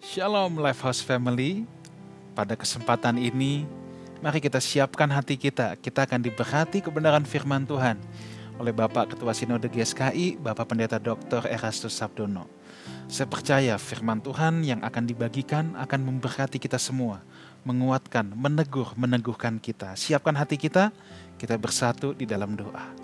Shalom Lifehouse Family. Pada kesempatan ini, mari kita siapkan hati kita. Kita akan diberkati kebenaran firman Tuhan oleh Bapak Ketua Sinode GSKI, Bapak Pendeta Dr. Erastus Sabdono. Saya percaya firman Tuhan yang akan dibagikan akan memberkati kita semua, menguatkan, meneguhkan kita. Siapkan hati kita, kita bersatu di dalam doa.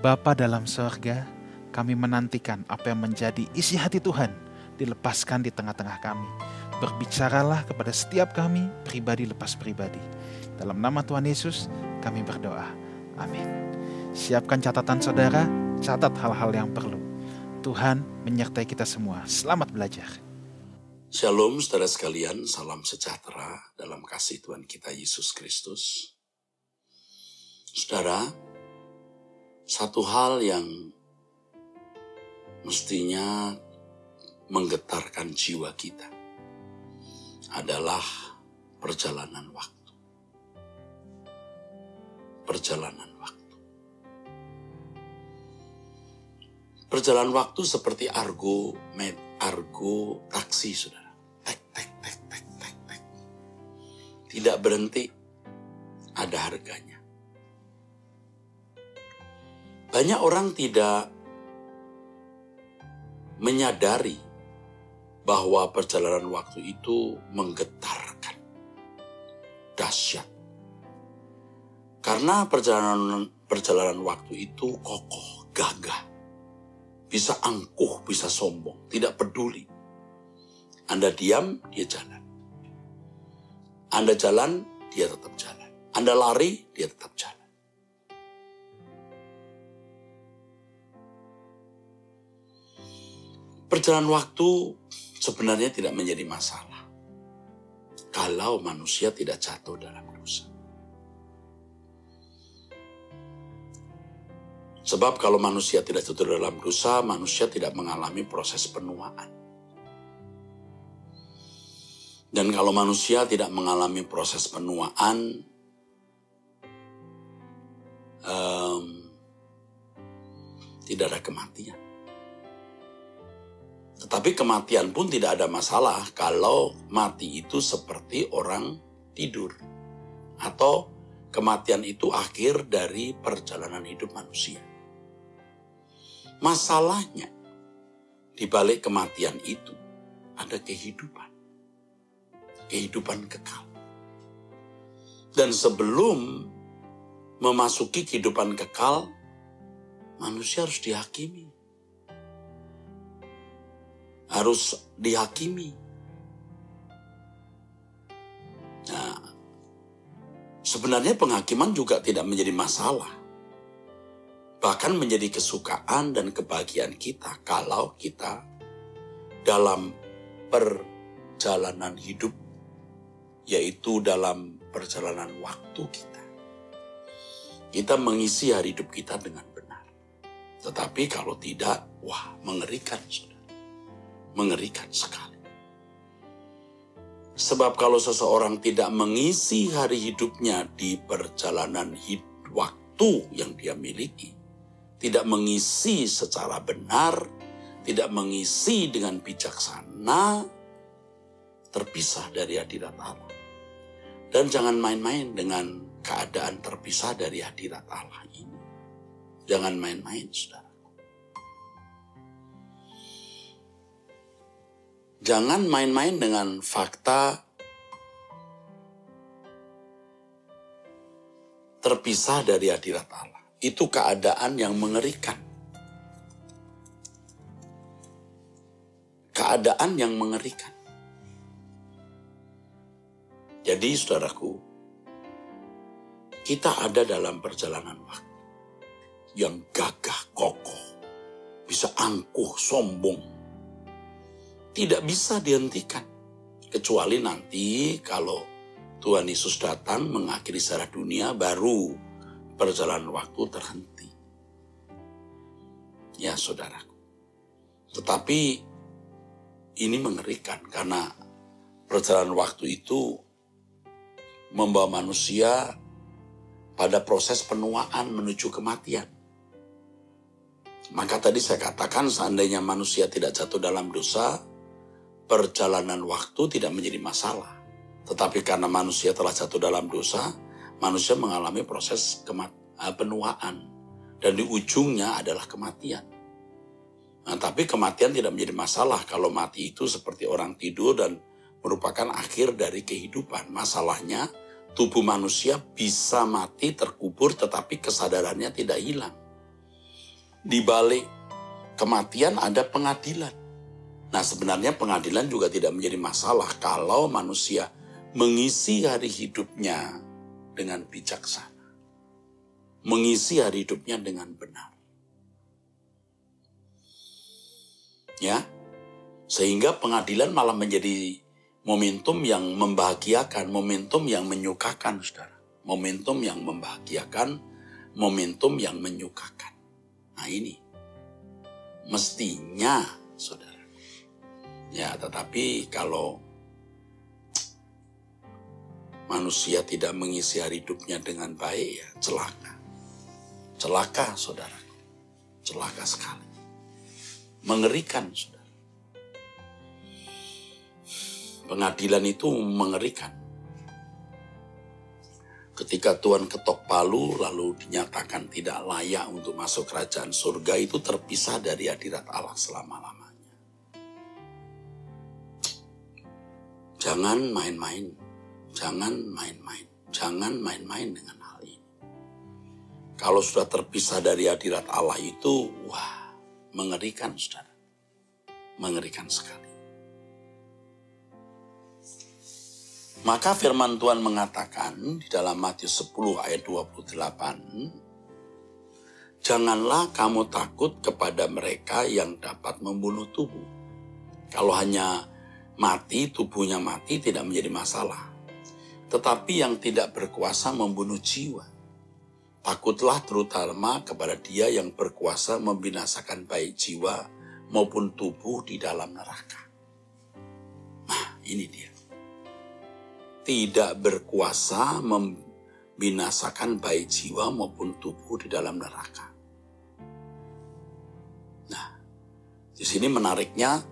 Bapa dalam sorga, kami menantikan apa yang menjadi isi hati Tuhan dilepaskan di tengah-tengah kami. Berbicaralah kepada setiap kami, pribadi lepas pribadi. Dalam nama Tuhan Yesus, kami berdoa. Amin. Siapkan catatan saudara, catat hal-hal yang perlu. Tuhan menyertai kita semua. Selamat belajar. Shalom saudara sekalian, salam sejahtera dalam kasih Tuhan kita Yesus Kristus. Saudara, satu hal yang mestinya menggetarkan jiwa kita adalah perjalanan waktu. Perjalanan waktu. Perjalanan waktu seperti argo taksi, saudara. Tek. Tidak berhenti, ada harganya. Banyak orang tidak menyadari bahwa perjalanan waktu itu menggetarkan, dahsyat. Karena perjalanan waktu itu kokoh, gagah, bisa angkuh, bisa sombong, tidak peduli. Anda diam, dia jalan. Anda jalan, dia tetap jalan. Anda lari, dia tetap jalan. Perjalanan waktu sebenarnya tidak menjadi masalah kalau manusia tidak jatuh dalam dosa. Sebab kalau manusia tidak jatuh dalam dosa, manusia tidak mengalami proses penuaan. Dan kalau manusia tidak mengalami proses penuaan, tidak ada kematian. Tetapi kematian pun tidak ada masalah kalau mati itu seperti orang tidur. Atau kematian itu akhir dari perjalanan hidup manusia. Masalahnya, di balik kematian itu ada kehidupan. Kehidupan kekal. Dan sebelum memasuki kehidupan kekal, manusia harus dihakimi. Harus dihakimi. Nah, sebenarnya penghakiman juga tidak menjadi masalah. Bahkan menjadi kesukaan dan kebahagiaan kita kalau kita dalam perjalanan hidup, yaitu dalam perjalanan waktu kita. Kita mengisi hari hidup kita dengan benar. Tetapi kalau tidak, wah, mengerikan, saudara. Mengerikan sekali. Sebab kalau seseorang tidak mengisi hari hidupnya di perjalanan waktu yang dia miliki, tidak mengisi secara benar, tidak mengisi dengan bijaksana, terpisah dari hadirat Allah. Dan jangan main-main dengan keadaan terpisah dari hadirat Allah ini. Jangan main-main, saudara. Jangan main-main dengan fakta terpisah dari hadirat Allah. Itu keadaan yang mengerikan. Keadaan yang mengerikan. Jadi saudaraku, kita ada dalam perjalanan waktu yang gagah, kokoh, bisa angkuh, sombong. Tidak bisa dihentikan. Kecuali nanti kalau Tuhan Yesus datang mengakhiri sejarah dunia, baru perjalanan waktu terhenti. Ya saudaraku. Tetapi ini mengerikan karena perjalanan waktu itu membawa manusia pada proses penuaan menuju kematian. Maka tadi saya katakan seandainya manusia tidak jatuh dalam dosa, perjalanan waktu tidak menjadi masalah. Tetapi karena manusia telah jatuh dalam dosa, manusia mengalami proses penuaan. Dan di ujungnya adalah kematian. Nah, tapi kematian tidak menjadi masalah kalau mati itu seperti orang tidur dan merupakan akhir dari kehidupan. Masalahnya, tubuh manusia bisa mati terkubur tetapi kesadarannya tidak hilang. Di balik kematian ada pengadilan. Nah, sebenarnya pengadilan juga tidak menjadi masalah kalau manusia mengisi hari hidupnya dengan bijaksana. Mengisi hari hidupnya dengan benar. Ya, sehingga pengadilan malah menjadi momentum yang membahagiakan, momentum yang menyukakan, saudara. Momentum yang membahagiakan, momentum yang menyukakan. Nah ini, mestinya, saudara. Ya, tetapi kalau manusia tidak mengisi hari hidupnya dengan baik, ya celaka. Celaka, saudara. Celaka sekali. Mengerikan, saudara. Pengadilan itu mengerikan. Ketika Tuhan ketok palu lalu dinyatakan tidak layak untuk masuk kerajaan surga, itu terpisah dari hadirat Allah selama-lamanya. Jangan main-main. Jangan main-main. Jangan main-main dengan hal ini. Kalau sudah terpisah dari hadirat Allah itu, wah, mengerikan, saudara. Mengerikan sekali. Maka firman Tuhan mengatakan di dalam Matius 10 ayat 28, janganlah kamu takut kepada mereka yang dapat membunuh tubuh. Kalau hanya mati, tubuhnya mati tidak menjadi masalah. Tetapi yang tidak berkuasa membunuh jiwa. Takutlah terutama kepada dia yang berkuasa membinasakan baik jiwa maupun tubuh di dalam neraka. Nah, ini dia. Tidak berkuasa membinasakan baik jiwa maupun tubuh di dalam neraka. Nah, di sini menariknya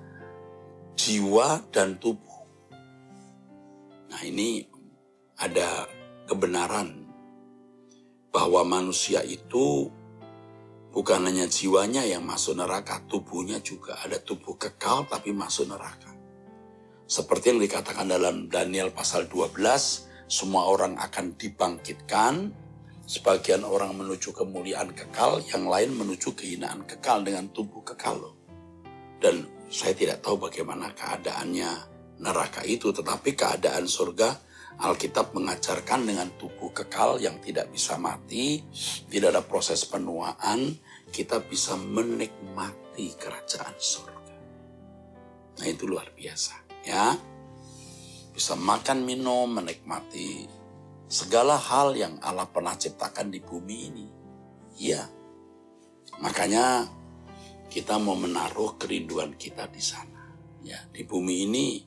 jiwa dan tubuh. Nah, ini ada kebenaran bahwa manusia itu bukan hanya jiwanya yang masuk neraka, tubuhnya juga ada tubuh kekal tapi masuk neraka. Seperti yang dikatakan dalam Daniel pasal 12, semua orang akan dibangkitkan, sebagian orang menuju kemuliaan kekal, yang lain menuju kehinaan kekal dengan tubuh kekal. Dan saya tidak tahu bagaimana keadaannya neraka itu, tetapi keadaan surga, Alkitab mengajarkan dengan tubuh kekal yang tidak bisa mati, tidak ada proses penuaan, kita bisa menikmati kerajaan surga. Nah itu luar biasa. Ya, bisa makan, minum, menikmati segala hal yang Allah pernah ciptakan di bumi ini. Ya, makanya kita mau menaruh kerinduan kita di sana. Ya, di bumi ini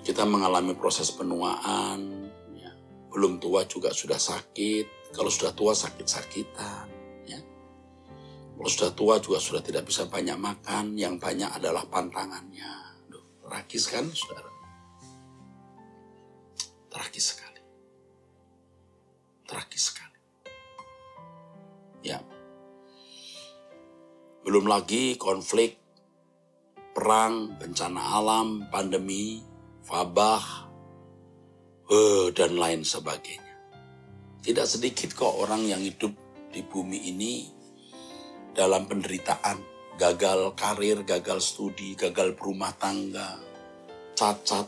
kita mengalami proses penuaan. Ya, belum tua juga sudah sakit. Kalau sudah tua sakit-sakitan. Ya, kalau sudah tua juga sudah tidak bisa banyak makan. Yang banyak adalah pantangannya. Tragis kan, saudara? Tragis sekali. Tragis sekali. Ya. Belum lagi konflik, perang, bencana alam, pandemi, wabah, dan lain sebagainya. Tidak sedikit kok orang yang hidup di bumi ini dalam penderitaan. Gagal karir, gagal studi, gagal berumah tangga, cacat,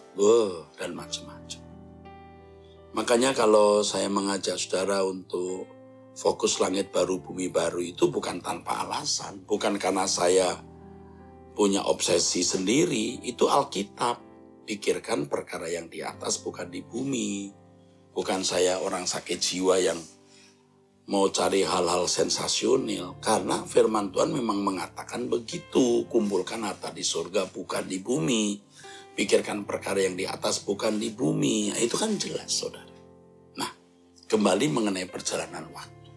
dan macam-macam. Makanya kalau saya mengajak saudara untuk fokus langit baru, bumi baru itu bukan tanpa alasan. Bukan karena saya punya obsesi sendiri, itu Alkitab. Pikirkan perkara yang di atas bukan di bumi. Bukan saya orang sakit jiwa yang mau cari hal-hal sensasional, karena firman Tuhan memang mengatakan begitu. Kumpulkan harta di surga bukan di bumi. Pikirkan perkara yang di atas bukan di bumi. Nah, itu kan jelas, saudara. Nah, kembali mengenai perjalanan waktu.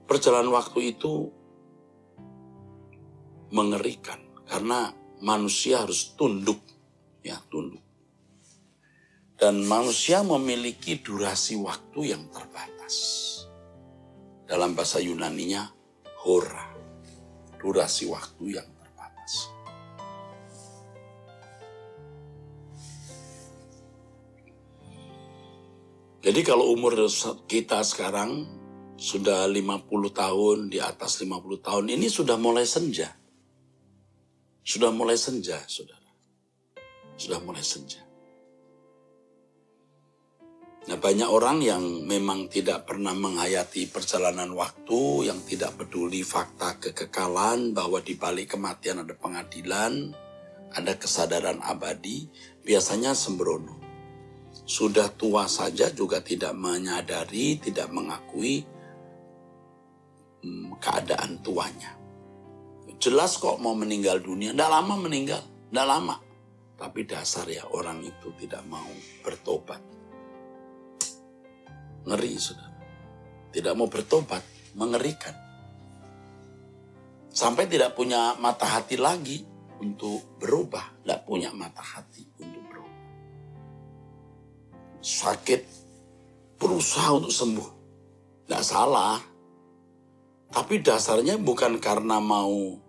Perjalanan waktu itu mengerikan karena manusia harus tunduk, ya tunduk. Dan manusia memiliki durasi waktu yang terbatas. Dalam bahasa Yunaninya hora, durasi waktu yang terbatas. Jadi kalau umur kita sekarang sudah 50 tahun, di atas 50 tahun, ini sudah mulai senja. Sudah mulai senja, saudara. Sudah mulai senja. Nah, banyak orang yang memang tidak pernah menghayati perjalanan waktu, yang tidak peduli fakta kekekalan, bahwa di balik kematian ada pengadilan, ada kesadaran abadi, biasanya sembrono. Sudah tua saja juga tidak menyadari, tidak mengakui keadaan tuanya. Jelas kok mau meninggal dunia, tidak lama meninggal, tidak lama. Tapi dasar ya orang itu tidak mau bertobat. Ngeri, saudara. Tidak mau bertobat, mengerikan. Sampai tidak punya mata hati lagi untuk berubah. Tidak punya mata hati untuk berubah. Sakit, berusaha untuk sembuh. Tidak salah. Tapi dasarnya bukan karena mau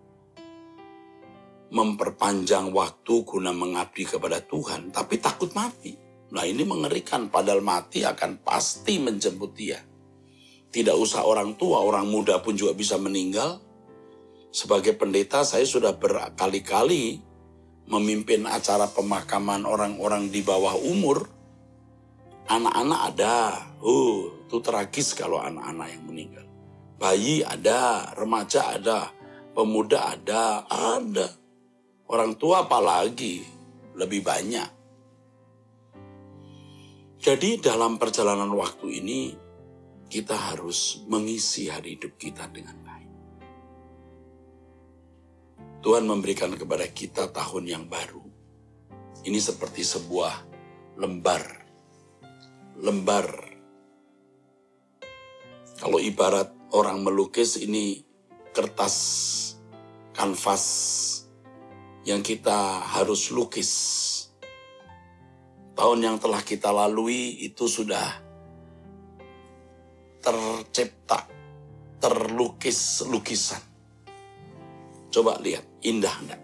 memperpanjang waktu guna mengabdi kepada Tuhan, tapi takut mati. Nah, ini mengerikan, padahal mati akan pasti menjemput dia. Tidak usah orang tua, orang muda pun juga bisa meninggal. Sebagai pendeta, saya sudah berkali-kali memimpin acara pemakaman orang-orang di bawah umur. Anak-anak ada, itu tragis kalau anak-anak yang meninggal. Bayi ada, remaja ada, pemuda ada. Orang tua apalagi, lebih banyak. Jadi dalam perjalanan waktu ini, kita harus mengisi hari hidup kita dengan baik. Tuhan memberikan kepada kita tahun yang baru. Ini seperti sebuah lembar. Kalau ibarat orang melukis, ini kertas kanvas yang kita harus lukis. Tahun yang telah kita lalui itu sudah tercipta, terlukis lukisan. Coba lihat, indah enggak?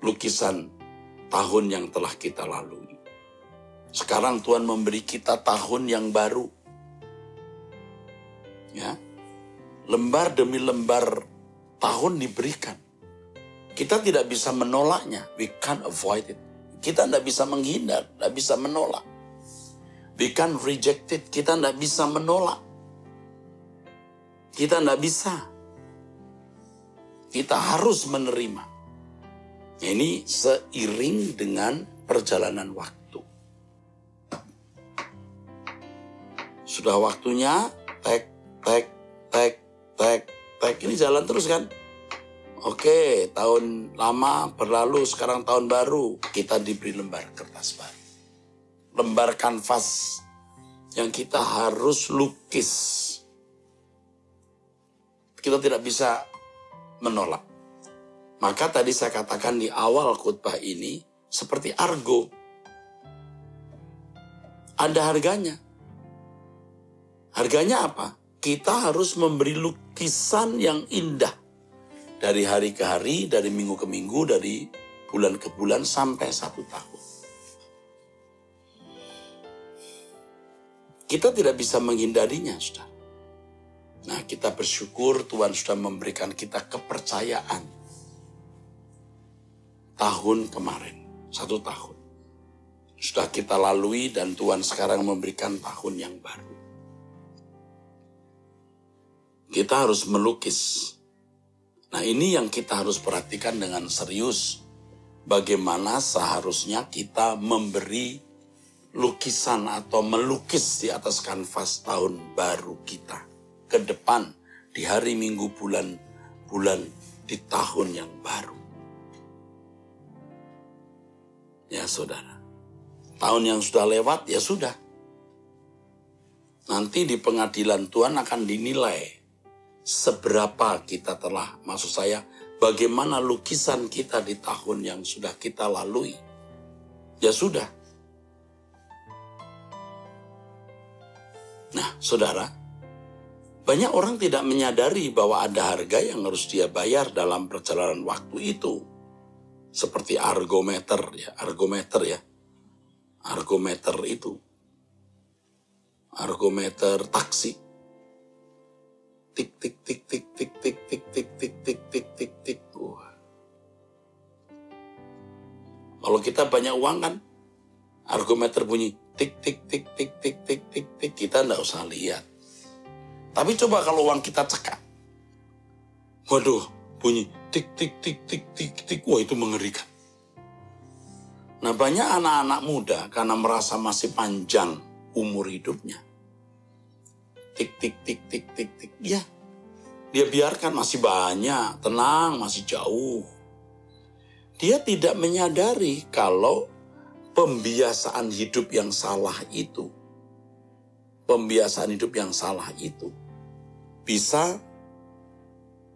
Lukisan tahun yang telah kita lalui. Sekarang Tuhan memberi kita tahun yang baru. Ya. Lembar demi lembar tahun diberikan. Kita tidak bisa menolaknya. We can't avoid it. Kita tidak bisa menghindar, tidak bisa menolak. We can't reject it. Kita tidak bisa menolak. Kita tidak bisa. Kita harus menerima. Ini seiring dengan perjalanan waktu. Sudah waktunya, tek. Ini jalan terus kan? Oke, tahun lama berlalu, sekarang tahun baru. Kita diberi lembar kertas baru. Lembar kanvas yang kita harus lukis. Kita tidak bisa menolak. Maka tadi saya katakan di awal khotbah ini, seperti argo. Ada harganya. Harganya apa? Kita harus memberi lukisan yang indah. Dari hari ke hari, dari minggu ke minggu, dari bulan ke bulan, sampai 1 tahun. Kita tidak bisa menghindarinya, saudara. Nah, kita bersyukur Tuhan sudah memberikan kita kepercayaan. Tahun kemarin, 1 tahun. Sudah kita lalui dan Tuhan sekarang memberikan tahun yang baru. Kita harus melukis. Nah, ini yang kita harus perhatikan dengan serius. Bagaimana seharusnya kita memberi lukisan atau melukis di atas kanvas tahun baru kita. Ke depan, di hari minggu bulan di tahun yang baru. Ya saudara, tahun yang sudah lewat ya sudah. Nanti di pengadilan Tuhan akan dinilai seberapa kita telah, maksud saya, bagaimana lukisan kita di tahun yang sudah kita lalui. Ya sudah. Nah, saudara, banyak orang tidak menyadari bahwa ada harga yang harus dia bayar dalam perjalanan waktu itu. Seperti argometer ya. Argometer itu. Argometer taksi. Tik tik tik tik tik tik tik tik tik tik tik tik tik. Kalau kita banyak uang kan, argometer bunyi tik tik tik tik tik tik tik tik, kita enggak usah lihat. Tapi coba kalau uang kita cekak. Waduh, bunyi tik tik tik tik tik tik. Wah, itu mengerikan. Nah, banyak anak-anak muda karena merasa masih panjang umur hidupnya. Tik tik tik tik tik tik. Ya, dia biarkan masih banyak, tenang, masih jauh. Dia tidak menyadari kalau pembiasaan hidup yang salah itu, bisa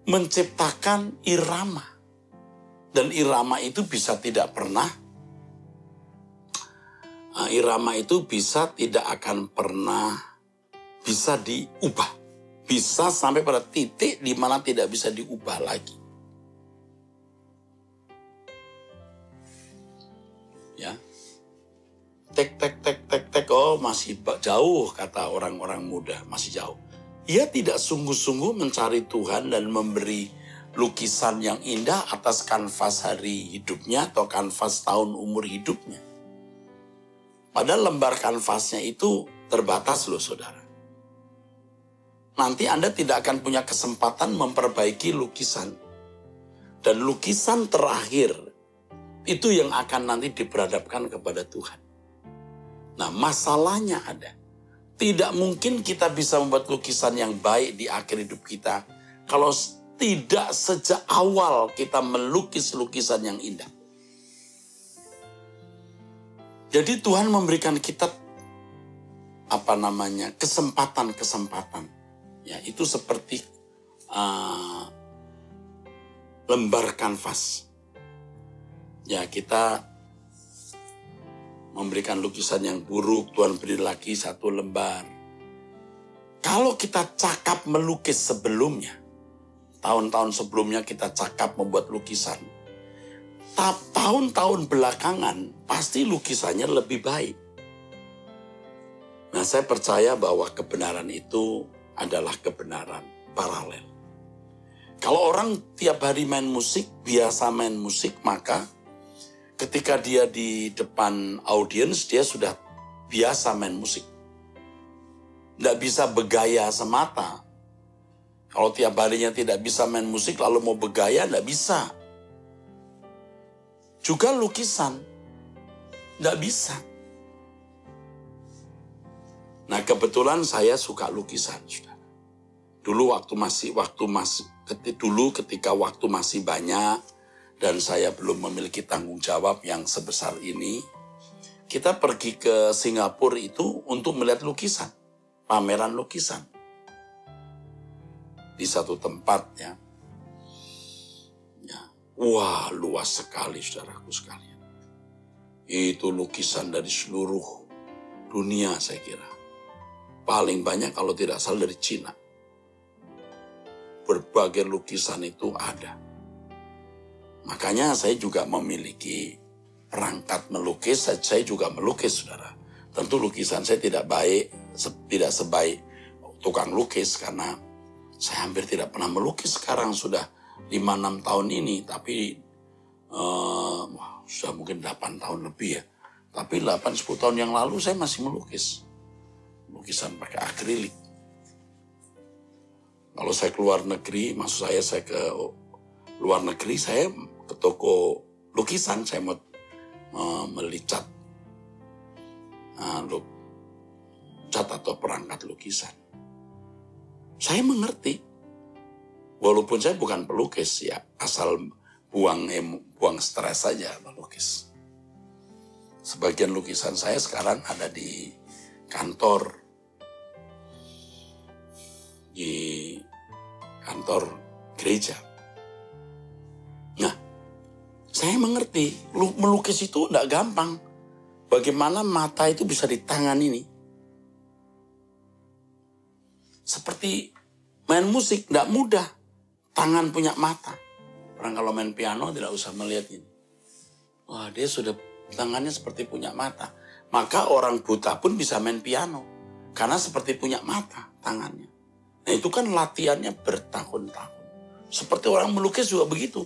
menciptakan irama. Dan irama itu bisa tidak pernah, irama itu bisa tidak akan pernah bisa diubah. Bisa sampai pada titik di mana tidak bisa diubah lagi. Ya. Tek, tek, tek, tek, tek. Oh, masih jauh, kata orang-orang muda. Masih jauh. Ia tidak sungguh-sungguh mencari Tuhan dan memberi lukisan yang indah atas kanvas hari hidupnya atau kanvas tahun umur hidupnya. Padahal lembar kanvasnya itu terbatas loh, saudara. Nanti Anda tidak akan punya kesempatan memperbaiki lukisan. Dan lukisan terakhir itu yang akan nanti diperhadapkan kepada Tuhan. Nah, masalahnya ada. Tidak mungkin kita bisa membuat lukisan yang baik di akhir hidup kita kalau tidak sejak awal kita melukis lukisan yang indah. Jadi Tuhan memberikan kita kesempatan-kesempatan. Ya, itu seperti lembar kanvas. Ya, kita memberikan lukisan yang buruk, Tuhan beri lagi satu lembar. Kalau kita cakap melukis sebelumnya, tahun-tahun sebelumnya kita cakap membuat lukisan, tahun-tahun belakangan pasti lukisannya lebih baik. Nah, saya percaya bahwa kebenaran itu adalah kebenaran paralel. Kalau orang tiap hari main musik, biasa main musik, maka ketika dia di depan audiens, dia sudah biasa main musik. Tidak bisa bergaya semata. Kalau tiap harinya tidak bisa main musik, lalu mau bergaya, tidak bisa. Juga lukisan, tidak bisa. Nah, kebetulan saya suka lukisan, saudara. Dulu ketika waktu masih banyak, dan saya belum memiliki tanggung jawab yang sebesar ini, kita pergi ke Singapura itu untuk melihat lukisan, pameran lukisan. Di satu tempat ya. Wah, luas sekali saudaraku sekalian. Itu lukisan dari seluruh dunia saya kira. Paling banyak kalau tidak salah dari Cina. Berbagai lukisan itu ada. Makanya saya juga memiliki perangkat melukis, saya juga melukis, saudara. Tentu lukisan saya tidak sebaik tukang lukis, karena saya hampir tidak pernah melukis sekarang sudah 5-6 tahun ini, tapi sudah mungkin 8 tahun lebih ya. Tapi 8-10 tahun yang lalu saya masih melukis. Lukisan pakai akrilik. Kalau saya keluar negeri, maksud saya ke luar negeri, saya ke toko lukisan, saya mau melicat cat atau perangkat lukisan. Saya mengerti, walaupun saya bukan pelukis ya, asal buang stres saja melukis. Sebagian lukisan saya sekarang ada di kantor gereja. Saya mengerti, melukis itu tidak gampang. Bagaimana mata itu bisa di tangan ini. Seperti main musik, tidak mudah. Tangan punya mata. Orang kalau main piano tidak usah melihat ini. Wah, dia sudah tangannya seperti punya mata. Maka orang buta pun bisa main piano. Karena seperti punya mata tangannya. Nah itu kan latihannya bertahun-tahun. Seperti orang melukis juga begitu.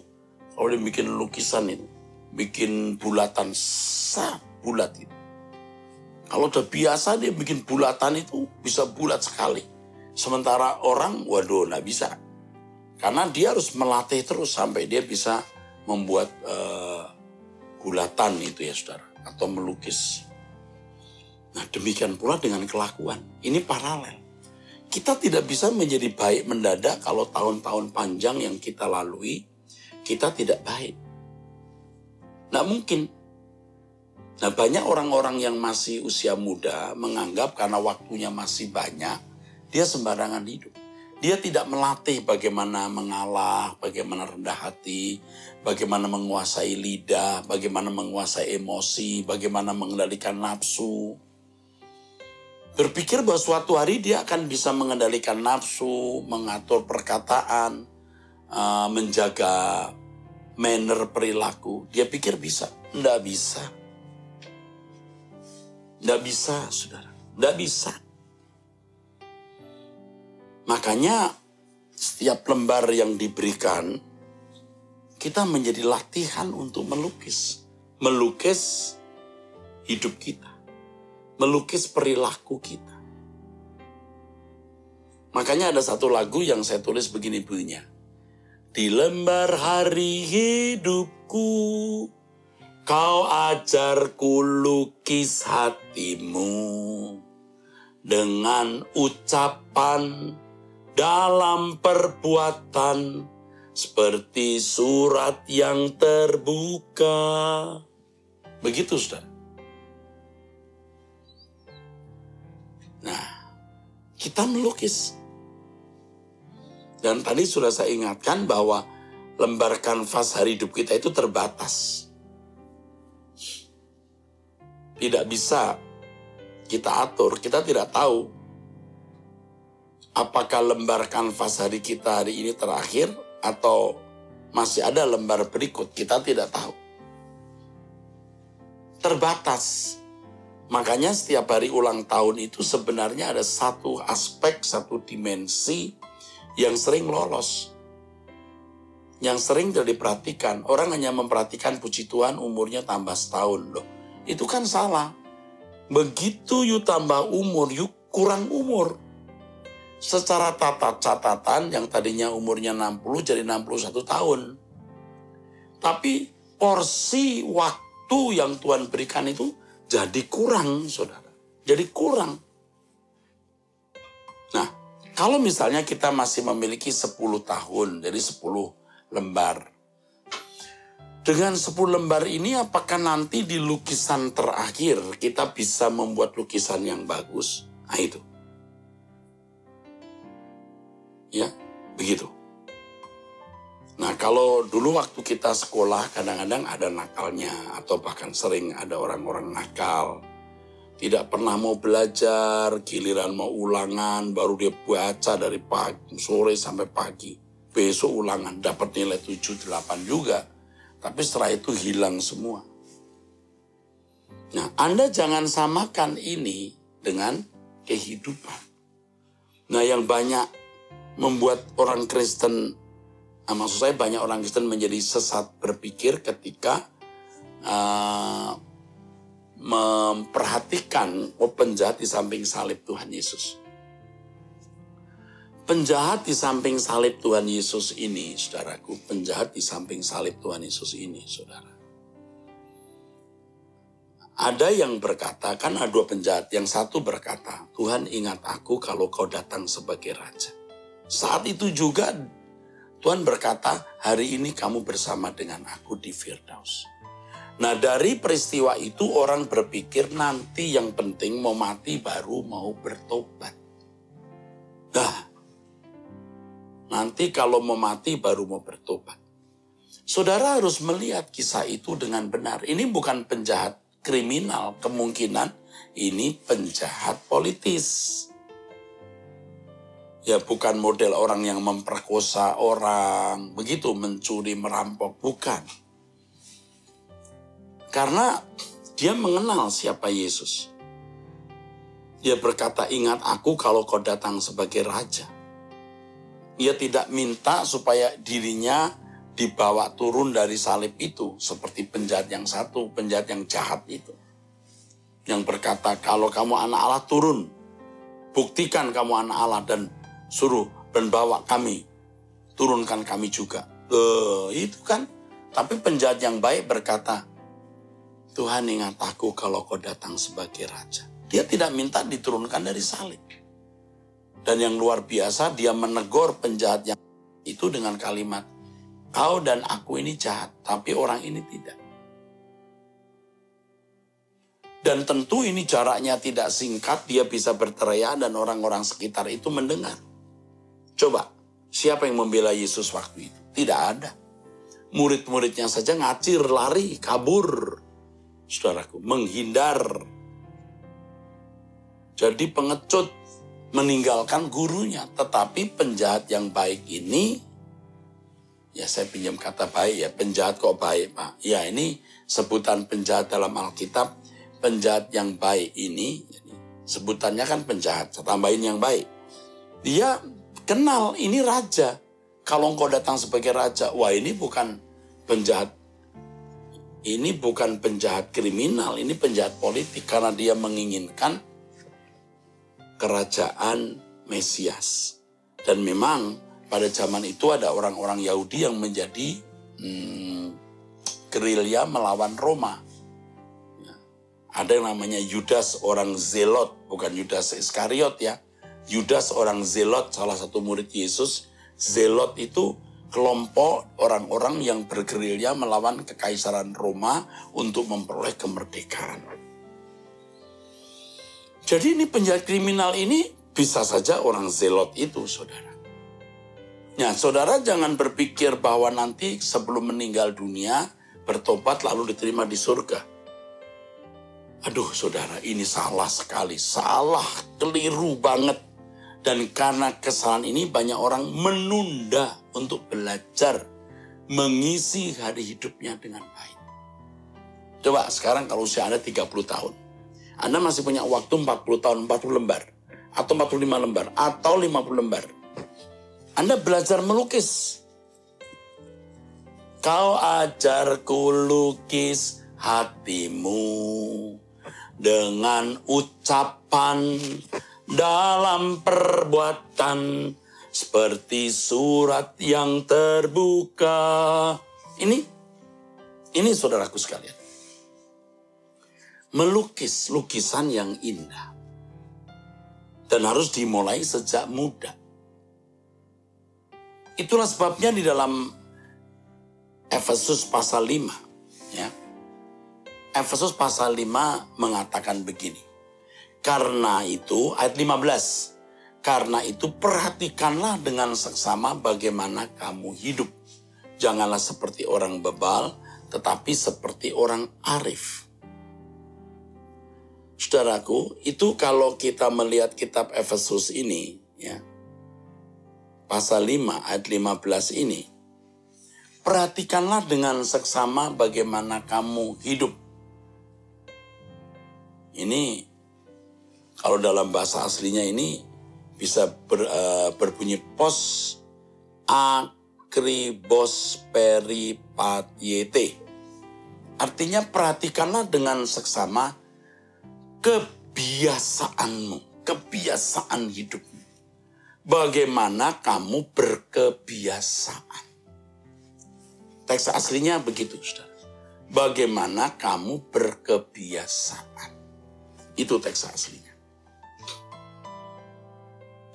Kalau dia bikin lukisan itu, bikin bulatan, bulat itu. Kalau udah biasa dia bikin bulatan itu bisa bulat sekali. Sementara orang, waduh, nggak bisa. Karena dia harus melatih terus sampai dia bisa membuat bulatan itu ya saudara. Atau melukis. Nah demikian pula dengan kelakuan. Ini paralel. Kita tidak bisa menjadi baik mendadak kalau tahun-tahun panjang yang kita lalui, kita tidak baik. Nggak mungkin. Nah banyak orang-orang yang masih usia muda menganggap karena waktunya masih banyak, dia sembarangan hidup. Dia tidak melatih bagaimana mengalah, bagaimana rendah hati, bagaimana menguasai lidah, bagaimana menguasai emosi, bagaimana mengendalikan nafsu. Berpikir bahwa suatu hari dia akan bisa mengendalikan nafsu, mengatur perkataan, menjaga manner perilaku. Dia pikir bisa. Nggak bisa. Nggak bisa, saudara. Nggak bisa. Makanya setiap lembar yang diberikan, kita menjadi latihan untuk melukis. Melukis hidup kita. Melukis perilaku kita. Makanya ada satu lagu yang saya tulis begini bunyinya. Di lembar hari hidupku, kau ajarku lukis hatimu. Dengan ucapan dalam perbuatan, seperti surat yang terbuka. Begitu, saudara. Nah, kita melukis. Dan tadi sudah saya ingatkan bahwa lembar kanvas hari hidup kita itu terbatas. Tidak bisa kita atur, kita tidak tahu apakah lembar kanvas hari kita hari ini terakhir atau masih ada lembar berikut, kita tidak tahu. Terbatas. Makanya setiap hari ulang tahun itu sebenarnya ada satu aspek, satu dimensi yang sering lolos. Yang sering tidak diperhatikan. Orang hanya memperhatikan puji Tuhan umurnya tambah setahun. Loh, itu kan salah. Begitu you tambah umur, you kurang umur. Secara catatan yang tadinya umurnya 60 jadi 61 tahun. Tapi porsi waktu yang Tuhan berikan itu jadi kurang, saudara. Jadi kurang. Nah, kalau misalnya kita masih memiliki 10 tahun, jadi 10 lembar. Dengan 10 lembar ini, apakah nanti di lukisan terakhir kita bisa membuat lukisan yang bagus? Nah, itu. Ya, begitu. Nah, kalau dulu waktu kita sekolah kadang-kadang ada nakalnya atau bahkan sering ada orang-orang nakal. Tidak pernah mau belajar, giliran mau ulangan baru dia baca dari pagi, sore sampai pagi. Besok ulangan dapat nilai 7, 8 juga. Tapi setelah itu hilang semua. Nah, Anda jangan samakan ini dengan kehidupan. Nah, yang banyak membuat orang Kristen, maksud saya banyak orang Kristen menjadi sesat berpikir ketika memperhatikan penjahat di samping salib Tuhan Yesus. Penjahat di samping salib Tuhan Yesus ini, saudaraku, penjahat di samping salib Tuhan Yesus ini, saudara. Ada yang berkata, kan ada dua penjahat, yang satu berkata, Tuhan ingat aku kalau kau datang sebagai raja. Saat itu juga Tuhan berkata, hari ini kamu bersama dengan aku di Firdaus. Nah, dari peristiwa itu orang berpikir nanti yang penting mau mati baru mau bertobat. Nah, nanti kalau mau mati baru mau bertobat. Saudara harus melihat kisah itu dengan benar. Ini bukan penjahat kriminal, kemungkinan ini penjahat politis. Ya bukan model orang yang memperkosa orang, begitu mencuri, merampok, bukan. Karena dia mengenal siapa Yesus. Dia berkata, ingat aku kalau kau datang sebagai raja. Dia tidak minta supaya dirinya dibawa turun dari salib itu. Seperti penjahat yang satu, penjahat yang jahat itu. Yang berkata, kalau kamu anak Allah turun. Buktikan kamu anak Allah dan suruh dan bawa kami. Turunkan kami juga. Itu kan. Tapi penjahat yang baik berkata, Tuhan ingat aku kalau kau datang sebagai raja. Dia tidak minta diturunkan dari salib. Dan yang luar biasa, dia menegur penjahat yang itu dengan kalimat, kau dan aku ini jahat, tapi orang ini tidak. Dan tentu ini jaraknya tidak singkat, dia bisa berteriak dan orang-orang sekitar itu mendengar. Coba, siapa yang membela Yesus waktu itu? Tidak ada. Murid-muridnya saja ngacir, lari, kabur. Saudaraku, menghindar. Jadi pengecut meninggalkan gurunya. Tetapi penjahat yang baik ini, ya saya pinjam kata baik ya, penjahat kok baik Pak. Ya ini sebutan penjahat dalam Alkitab, penjahat yang baik ini, sebutannya kan penjahat, saya tambahin yang baik. Dia kenal ini raja. Kalau engkau datang sebagai raja, wah ini bukan penjahat. Ini bukan penjahat kriminal, ini penjahat politik karena dia menginginkan kerajaan Mesias. Dan memang pada zaman itu ada orang-orang Yahudi yang menjadi gerilya melawan Roma. Ada yang namanya Yudas orang Zelot, bukan Yudas Iskariot ya. Yudas orang Zelot, salah satu murid Yesus. Zelot itu kelompok orang-orang yang bergerilya melawan kekaisaran Roma untuk memperoleh kemerdekaan. Jadi ini penjahat kriminal ini bisa saja orang Zelot itu, saudara. Nah, saudara jangan berpikir bahwa nanti sebelum meninggal dunia, bertobat lalu diterima di surga. Aduh, saudara, ini salah sekali. Salah, keliru banget. Dan karena kesalahan ini banyak orang menunda untuk belajar mengisi hari hidupnya dengan baik. Coba sekarang kalau usia Anda 30 tahun. Anda masih punya waktu 40 tahun, 40 lembar. Atau 45 lembar. Atau 50 lembar. Anda belajar melukis. Kau ajarku lukis hatimu dengan ucapan dalam perbuatan seperti surat yang terbuka. Ini saudaraku sekalian. Melukis lukisan yang indah. Dan harus dimulai sejak muda. Itulah sebabnya di dalam Efesus pasal 5. Ya. Efesus pasal 5 mengatakan begini. Karena itu, ayat 15. Karena itu perhatikanlah dengan seksama bagaimana kamu hidup. Janganlah seperti orang bebal, tetapi seperti orang arif. Saudaraku, itu kalau kita melihat kitab Efesus ini, ya, pasal 5 ayat 15 ini, perhatikanlah dengan seksama bagaimana kamu hidup. Ini, kalau dalam bahasa aslinya ini, bisa berbunyi pos akribos peripatiete. Artinya perhatikanlah dengan seksama kebiasaanmu, kebiasaan hidupmu. Bagaimana kamu berkebiasaan. Teks aslinya begitu, saudara. Bagaimana kamu berkebiasaan. Itu teks aslinya.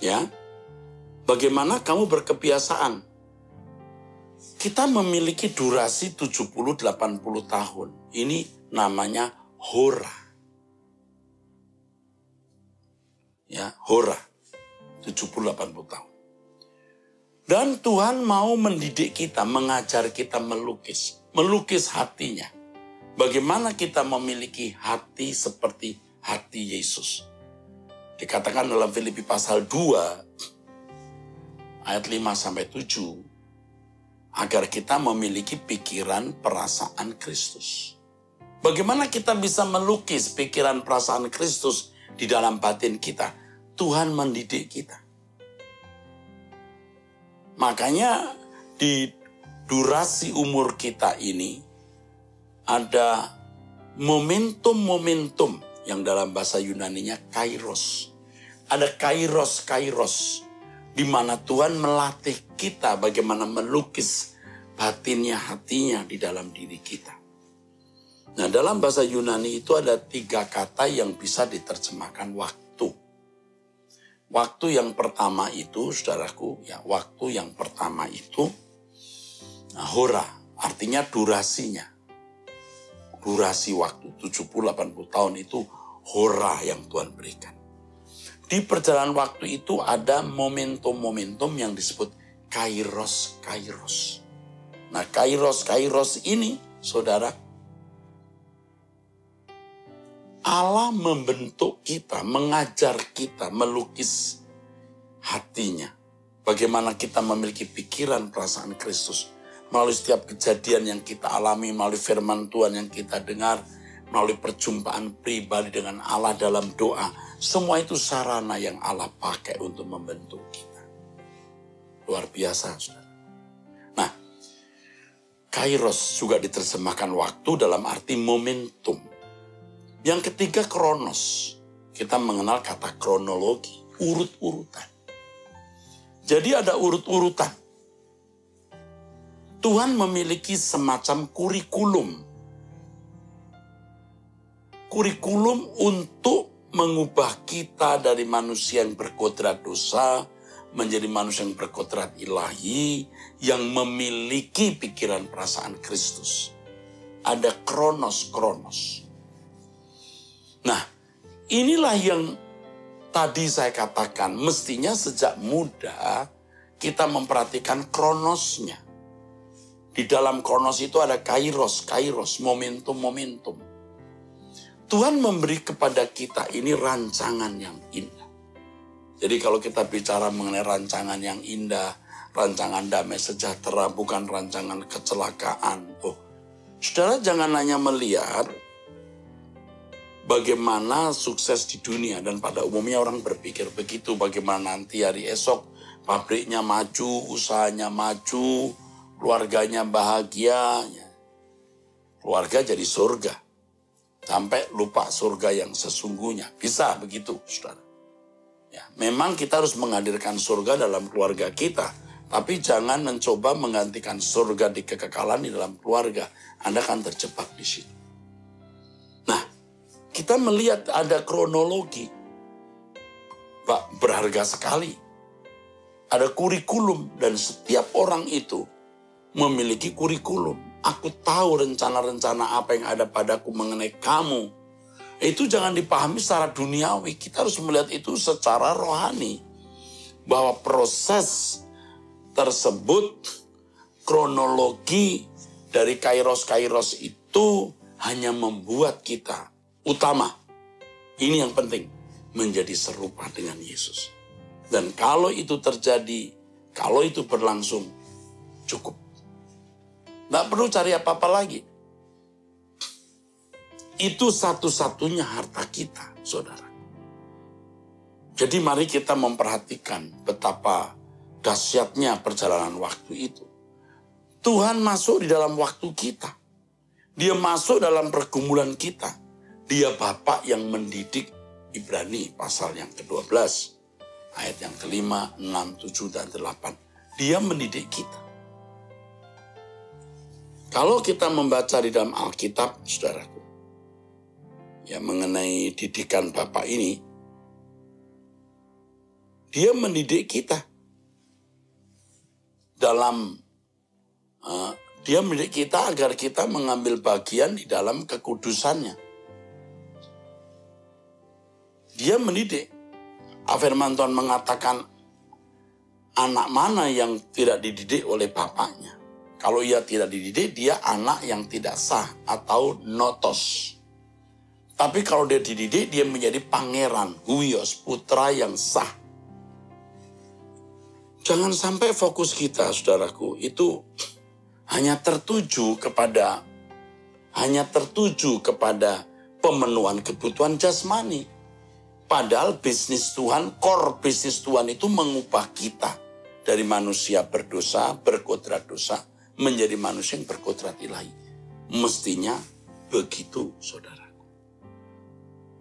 Ya, bagaimana kamu berkebiasaan. Kita memiliki durasi 70-80 tahun. Ini namanya hora. Ya, hora. 70-80 tahun. Dan Tuhan mau mendidik kita, mengajar kita melukis hatinya. Bagaimana kita memiliki hati seperti hati Yesus. Dikatakan dalam Filipi pasal 2 ayat 5-7, agar kita memiliki pikiran perasaan Kristus. Bagaimana kita bisa melukis pikiran perasaan Kristus di dalam batin kita? Tuhan mendidik kita. Makanya di durasi umur kita ini ada momentum-momentum yang dalam bahasa Yunaninya kairos. Ada kairos, di mana Tuhan melatih kita bagaimana melukis batinnya, hatinya di dalam diri kita. Nah, dalam bahasa Yunani itu ada 3 kata yang bisa diterjemahkan waktu. Waktu yang pertama itu, saudaraku, waktu yang pertama itu, hora, artinya durasinya. Durasi waktu, 70-80 tahun itu hora yang Tuhan berikan. Di perjalanan waktu itu ada momentum-momentum yang disebut kairos. Nah, kairos ini, saudara, Allah membentuk kita, mengajar kita, melukis hatinya. Bagaimana kita memiliki pikiran perasaan Kristus. Melalui setiap kejadian yang kita alami, melalui firman Tuhan yang kita dengar, melalui perjumpaan pribadi dengan Allah dalam doa. Semua itu sarana yang Allah pakai untuk membentuk kita. Luar biasa, saudara. Nah, kairos juga diterjemahkan waktu dalam arti momentum. Yang ketiga kronos. Kita mengenal kata kronologi, urut-urutan. Jadi ada urut-urutan. Tuhan memiliki semacam kurikulum. Kurikulum untuk mengubah kita dari manusia yang berkodrat dosa menjadi manusia yang berkodrat ilahi, yang memiliki pikiran perasaan Kristus. Ada kronos. Nah, inilah yang tadi saya katakan, mestinya sejak muda kita memperhatikan kronosnya. Di dalam kronos itu ada kairos, momentum. Tuhan memberi kepada kita ini rancangan yang indah. Jadi kalau kita bicara mengenai rancangan yang indah, rancangan damai sejahtera, bukan rancangan kecelakaan. Saudara jangan hanya melihat bagaimana sukses di dunia, dan pada umumnya orang berpikir begitu, bagaimana nanti hari esok pabriknya maju, usahanya maju, keluarganya bahagia, keluarga jadi surga, sampai lupa surga yang sesungguhnya. Bisa begitu, saudara. Ya, memang kita harus menghadirkan surga dalam keluarga kita, tapi jangan mencoba menggantikan surga di kekekalan di dalam keluarga. Anda akan terjebak di situ. Nah, kita melihat ada kronologi. Pak, berharga sekali. Ada kurikulum, dan setiap orang itu memiliki kurikulum. Aku tahu rencana-rencana apa yang ada padaku mengenai kamu. Itu jangan dipahami secara duniawi. Kita harus melihat itu secara rohani. Bahwa proses tersebut, kronologi dari kairos itu hanya membuat kita utama. Ini yang penting, menjadi serupa dengan Yesus. Dan kalau itu terjadi, kalau itu berlangsung, cukup. Nggak perlu cari apa-apa lagi. Itu satu-satunya harta kita, saudara. Jadi mari kita memperhatikan betapa dahsyatnya perjalanan waktu itu. Tuhan masuk di dalam waktu kita. Dia masuk dalam pergumulan kita. Dia Bapa yang mendidik. Ibrani pasal yang ke-12. Ayat yang ke-5, 6, 7, dan 8. Dia mendidik kita. Kalau kita membaca di dalam Alkitab, saudaraku, ya mengenai didikan Bapa ini, dia mendidik kita. Dia mendidik kita agar kita mengambil bagian di dalam kekudusannya. Dia mendidik. Firman Tuhan mengatakan, anak mana yang tidak dididik oleh bapaknya. Kalau ia tidak dididik, dia anak yang tidak sah atau notos. Tapi kalau dia dididik, dia menjadi pangeran, huios, putra yang sah. Jangan sampai fokus kita, saudaraku, itu hanya tertuju kepada pemenuhan kebutuhan jasmani. Padahal bisnis Tuhan, core bisnis Tuhan itu mengubah kita dari manusia berdosa, berkodrat dosa, menjadi manusia yang berkodrat ilahi. Mestinya begitu, saudaraku.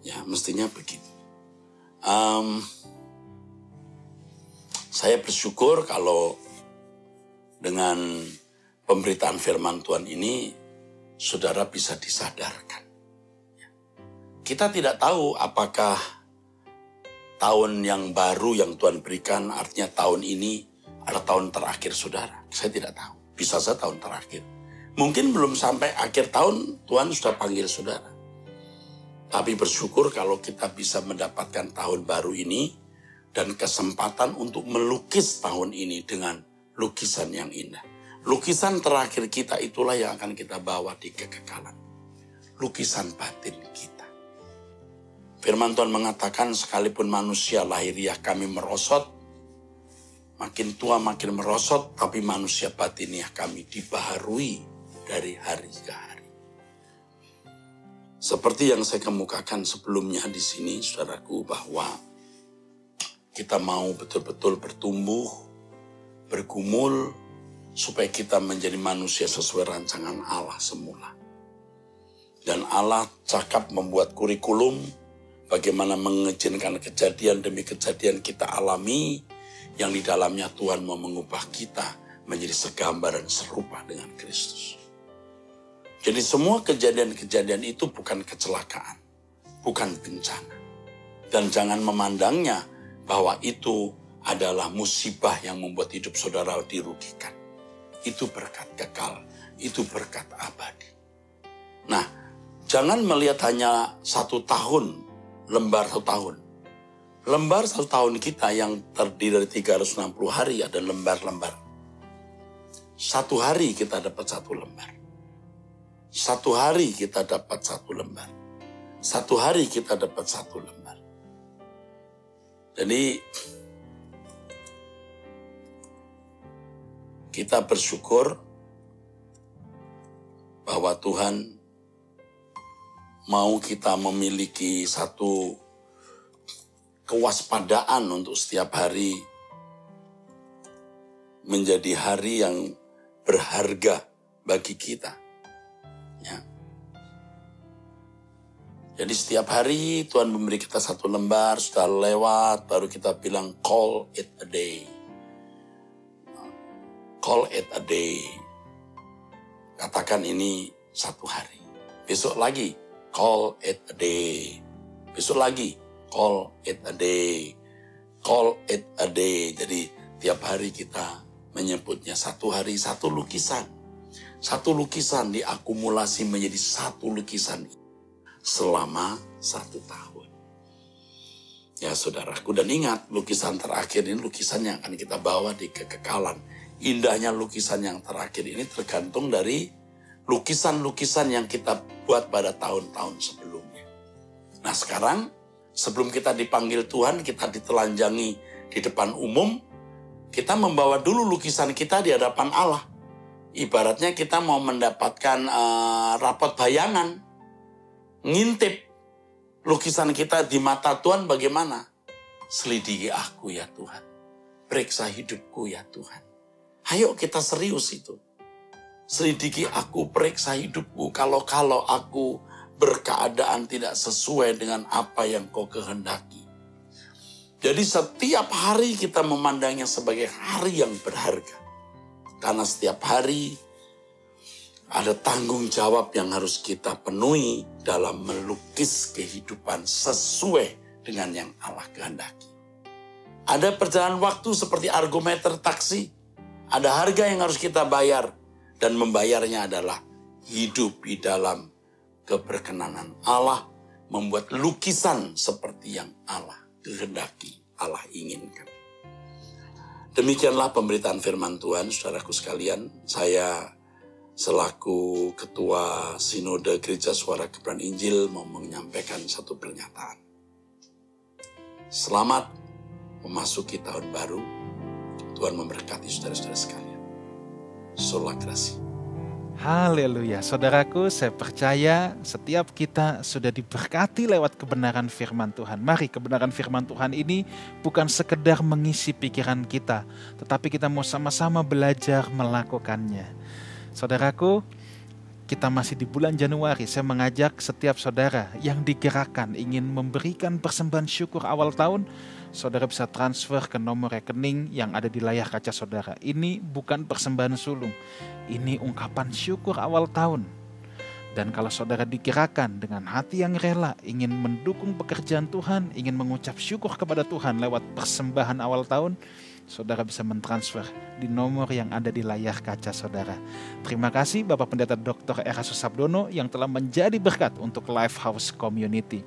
Ya, mestinya begitu. Saya bersyukur kalau dengan pemberitaan firman Tuhan ini, saudara bisa disadarkan. Kita tidak tahu apakah tahun yang baru yang Tuhan berikan, artinya tahun ini adalah tahun terakhir saudara. Saya tidak tahu. Bisa saja tahun terakhir. Mungkin belum sampai akhir tahun, Tuhan sudah panggil saudara. Tapi bersyukur kalau kita bisa mendapatkan tahun baru ini dan kesempatan untuk melukis tahun ini dengan lukisan yang indah. Lukisan terakhir kita itulah yang akan kita bawa di kekekalan. Lukisan batin kita. Firman Tuhan mengatakan sekalipun manusia lahiriah kami merosot, makin tua makin merosot, tapi manusia batiniah kami dibaharui dari hari ke hari. Seperti yang saya kemukakan sebelumnya di sini, saudaraku, bahwa kita mau betul-betul bertumbuh, bergumul, supaya kita menjadi manusia sesuai rancangan Allah semula. Dan Allah cakap membuat kurikulum, bagaimana mengizinkan kejadian demi kejadian kita alami, yang di dalamnya Tuhan mau mengubah kita menjadi segambar dan serupa dengan Kristus. Jadi semua kejadian-kejadian itu bukan kecelakaan, bukan bencana. Dan jangan memandangnya bahwa itu adalah musibah yang membuat hidup saudara dirugikan. Itu berkat kekal, itu berkat abadi. Nah, jangan melihat hanya 1 tahun, lembar 1 tahun. Lembar 1 tahun kita yang terdiri dari 360 hari ada lembar-lembar. 1 hari kita dapat 1 lembar. 1 hari kita dapat 1 lembar. 1 hari kita dapat 1 lembar. Jadi kita bersyukur bahwa Tuhan mau kita memiliki satu kewaspadaan untuk setiap hari menjadi hari yang berharga bagi kita. Ya. Jadi setiap hari Tuhan memberi kita 1 lembar, sudah lewat, baru kita bilang call it a day. Call it a day. Katakan ini 1 hari. Besok lagi, call it a day. Besok lagi, call it a day. Call it a day. Jadi tiap hari kita menyebutnya 1 hari 1 lukisan. 1 lukisan diakumulasi menjadi 1 lukisan selama 1 tahun. Ya saudaraku, dan ingat lukisan terakhir ini lukisan yang akan kita bawa di kekekalan. Indahnya lukisan yang terakhir ini tergantung dari lukisan-lukisan yang kita buat pada tahun-tahun sebelumnya. Nah sekarang, sebelum kita dipanggil Tuhan, kita ditelanjangi di depan umum, kita membawa dulu lukisan kita di hadapan Allah. Ibaratnya kita mau mendapatkan rapot bayangan, ngintip lukisan kita di mata Tuhan bagaimana. Selidiki aku ya Tuhan, periksa hidupku ya Tuhan. Ayo kita serius itu. Selidiki aku, periksa hidupku. Kalau aku berkeadaan tidak sesuai dengan apa yang kau kehendaki. Jadi setiap hari kita memandangnya sebagai hari yang berharga. Karena setiap hari ada tanggung jawab yang harus kita penuhi dalam melukis kehidupan sesuai dengan yang Allah kehendaki. Ada perjalanan waktu seperti argometer taksi. Ada harga yang harus kita bayar. Dan membayarnya adalah hidup di dalam keberkenanan Allah. Membuat lukisan seperti yang Allah kehendaki, Allah inginkan. Demikianlah pemberitaan firman Tuhan, saudaraku sekalian. Saya selaku Ketua Sinode Gereja Suara Kebenaran Injil mau menyampaikan satu pernyataan. Selamat memasuki tahun baru. Tuhan memberkati saudara-saudara sekalian. Sola Gracia. Haleluya, saudaraku, saya percaya setiap kita sudah diberkati lewat kebenaran firman Tuhan. Mari kebenaran firman Tuhan ini bukan sekedar mengisi pikiran kita, tetapi kita mau sama-sama belajar melakukannya. Saudaraku, kita masih di bulan Januari. Saya mengajak setiap saudara yang digerakkan ingin memberikan persembahan syukur awal tahun, saudara bisa transfer ke nomor rekening yang ada di layar kaca saudara. Ini bukan persembahan sulung, ini ungkapan syukur awal tahun. Dan kalau saudara digerakkan dengan hati yang rela, ingin mendukung pekerjaan Tuhan, ingin mengucap syukur kepada Tuhan lewat persembahan awal tahun, saudara bisa mentransfer di nomor yang ada di layar kaca saudara. Terima kasih Bapak Pendeta Dr. Era Susabdono yang telah menjadi berkat untuk Lifehouse Community.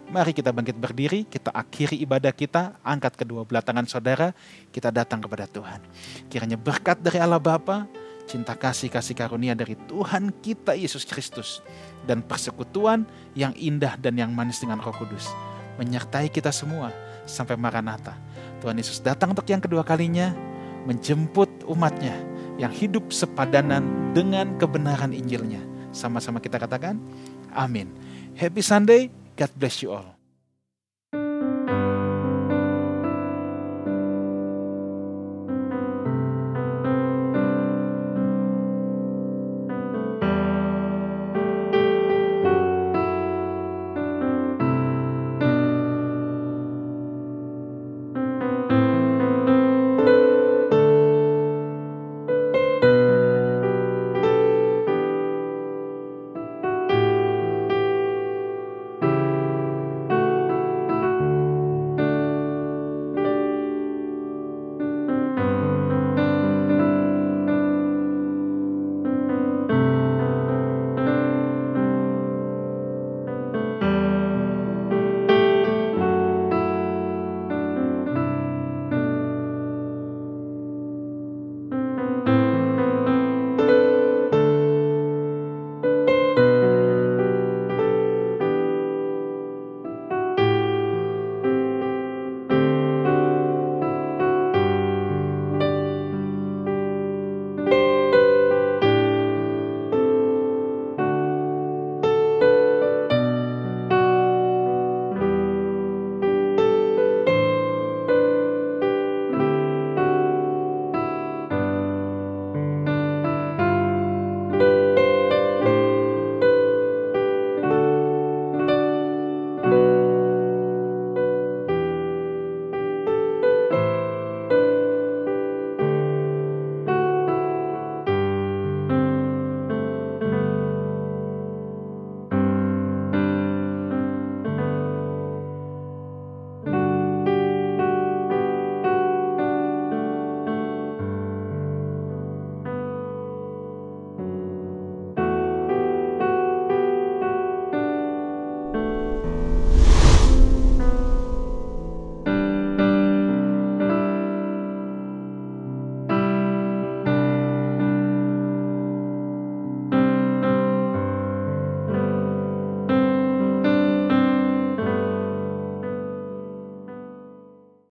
Mari kita bangkit berdiri, kita akhiri ibadah kita, angkat kedua belah tangan saudara, kita datang kepada Tuhan. Kiranya berkat dari Allah Bapa, cinta kasih karunia dari Tuhan kita Yesus Kristus, dan persekutuan yang indah dan yang manis dengan Roh Kudus menyertai kita semua sampai Maranatha. Tuhan Yesus datang untuk yang kedua kalinya, menjemput umatnya yang hidup sepadanan dengan kebenaran Injilnya. Sama-sama kita katakan, amin. Happy Sunday, God bless you all.